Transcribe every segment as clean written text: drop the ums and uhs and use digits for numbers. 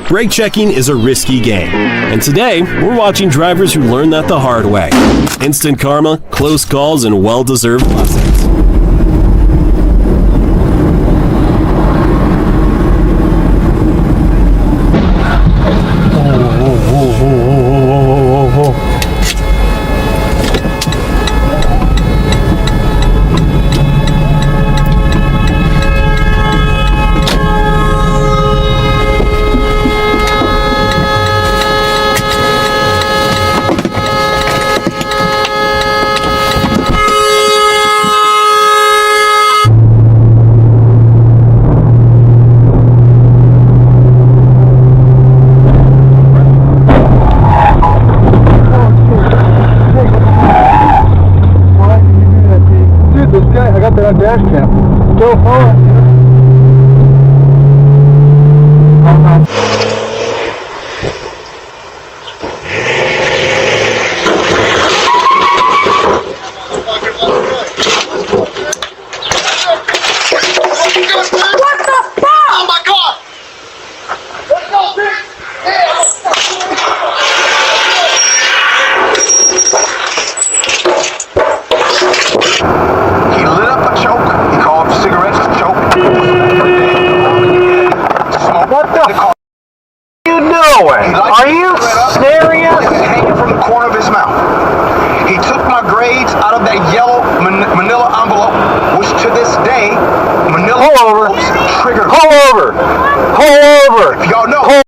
Brake checking is a risky game, and today we're watching drivers who learn that the hard way. Instant karma, close calls, and well-deserved lessons. On dash cam. Go forward. What the fuck? Oh my god! Let's go, bitch! He lit up a choke. He called cigarettes a choke. What the f*** are you doing? Are you serious? Hanging from the corner of his mouth. He took my grades out of that yellow manila envelope, which to this day, manila Pull over. envelopes trigger. Pull over. Pull over. If y'all know.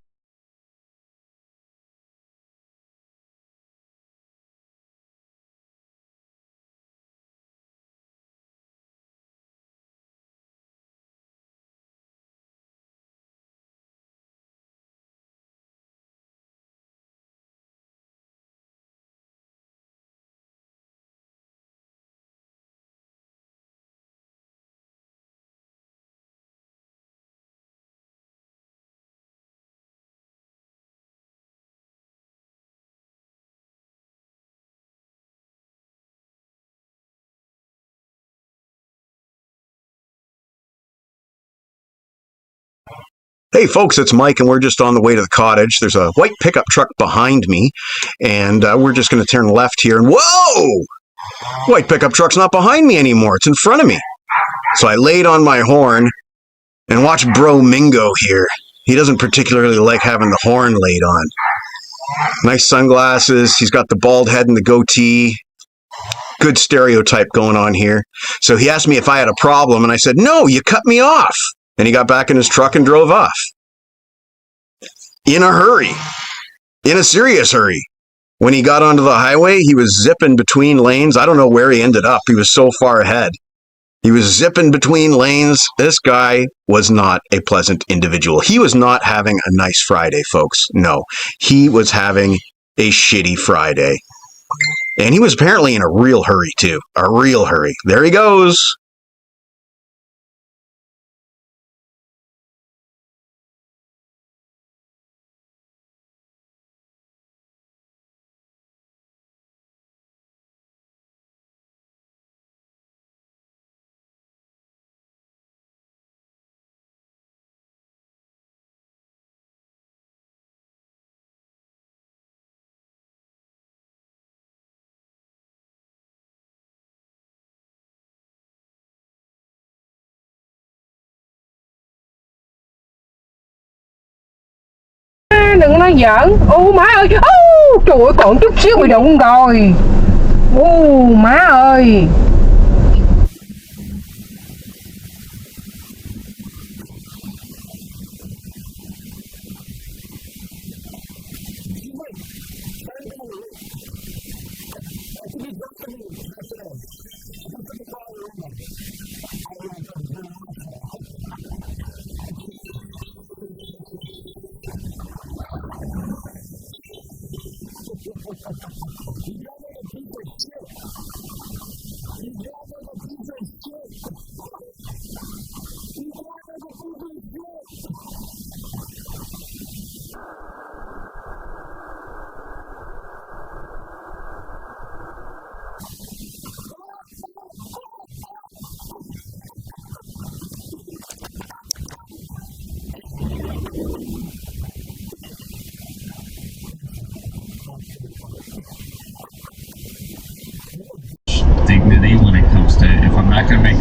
Hey folks, it's Mike and we're just on the way to the cottage. There's a white pickup truck behind me and we're just going to turn left here and whoa! White pickup truck's not behind me anymore, it's in front of me. So I laid on my horn and watch Bro Mingo here. He doesn't particularly like having the horn laid on. Nice sunglasses, he's got the bald head and the goatee. Good stereotype going on here. So he asked me if I had a problem and I said, no, you cut me off. And he got back in his truck and drove off. In a hurry. In a serious hurry. When he got onto the highway, he was zipping between lanes. I don't know where he ended up. He was so far ahead. He was zipping between lanes. This guy was not a pleasant individual. He was not having a nice Friday, folks. No. He was having a shitty Friday. And he was apparently in a real hurry, too. A real hurry. There he goes. Đừng nói giỡn. Ô má ơi. Ô, trời ơi, còn chút xíu bị đụng rồi. Ô má ơi.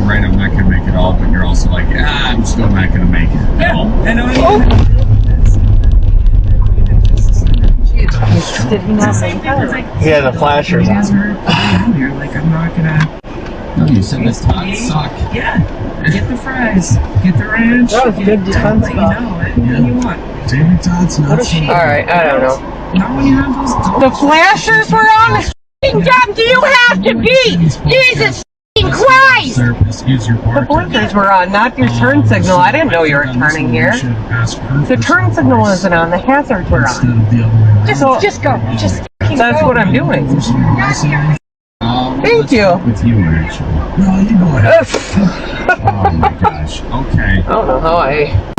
right, I'm not gonna make it all, but you're also like, I'm still not gonna make it. Yeah, I know. Did he not make it? He had a flasher. You're like, I'm not gonna. No, you said the tots suck. Yeah, get the fries, get the ranch. That was good defense You know, anything you want. Jamie Todd's not so good. Alright, I don't know. Not when you have those. The flashers were on? Dumb do you have to be? Jesus Christ! Surface, use your The bar. blinkers were on, not your turn signal. I didn't know you were turning here. The turn signal wasn't on, the hazards were on. Just go. Just That's what I'm doing. Thank you. With you, actually. No, you go ahead. Oh my gosh. Okay. I don't know how I...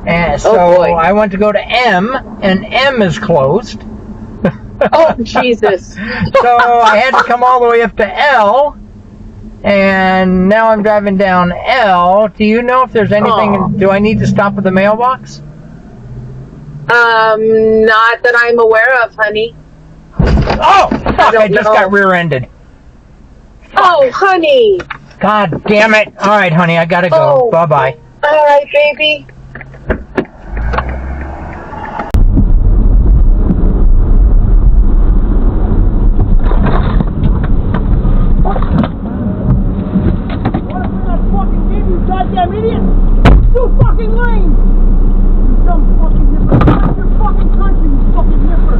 And so I went to go to M, and M is closed. Oh, Jesus. So I had to come all the way up to L, and now I'm driving down L. Do you know if there's anything, do I need to stop at the mailbox? Not that I'm aware of, honey. Oh, fuck, I just got rear-ended. Oh, honey. God damn it. All right, honey, I gotta go. Oh. Bye-bye. All right, baby. Goddamn idiot! You fucking lane! You dumb fucking nipper! That's your fucking country, you fucking nipper!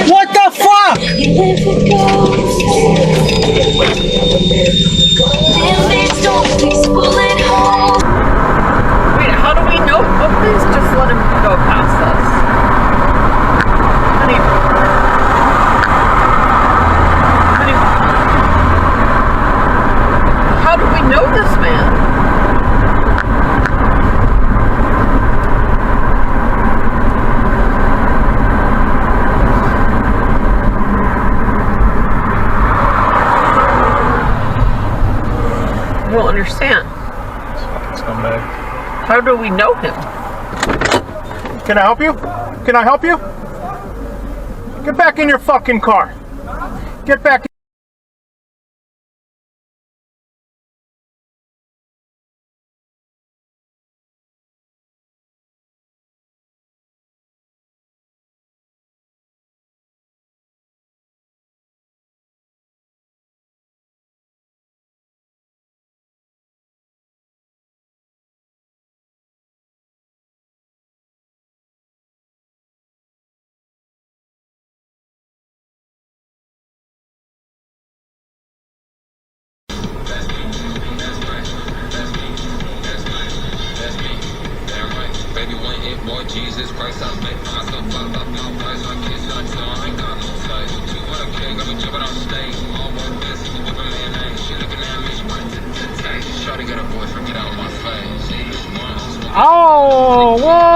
What the fuck? Wait, how do we know? Oh, please just let him go past us. Honey. Honey. How do we know this man? I don't understand. Scumbag. How do we know him? Can I help you? Can I help you? Get back in your fucking car. Get back in. Oh, whoa!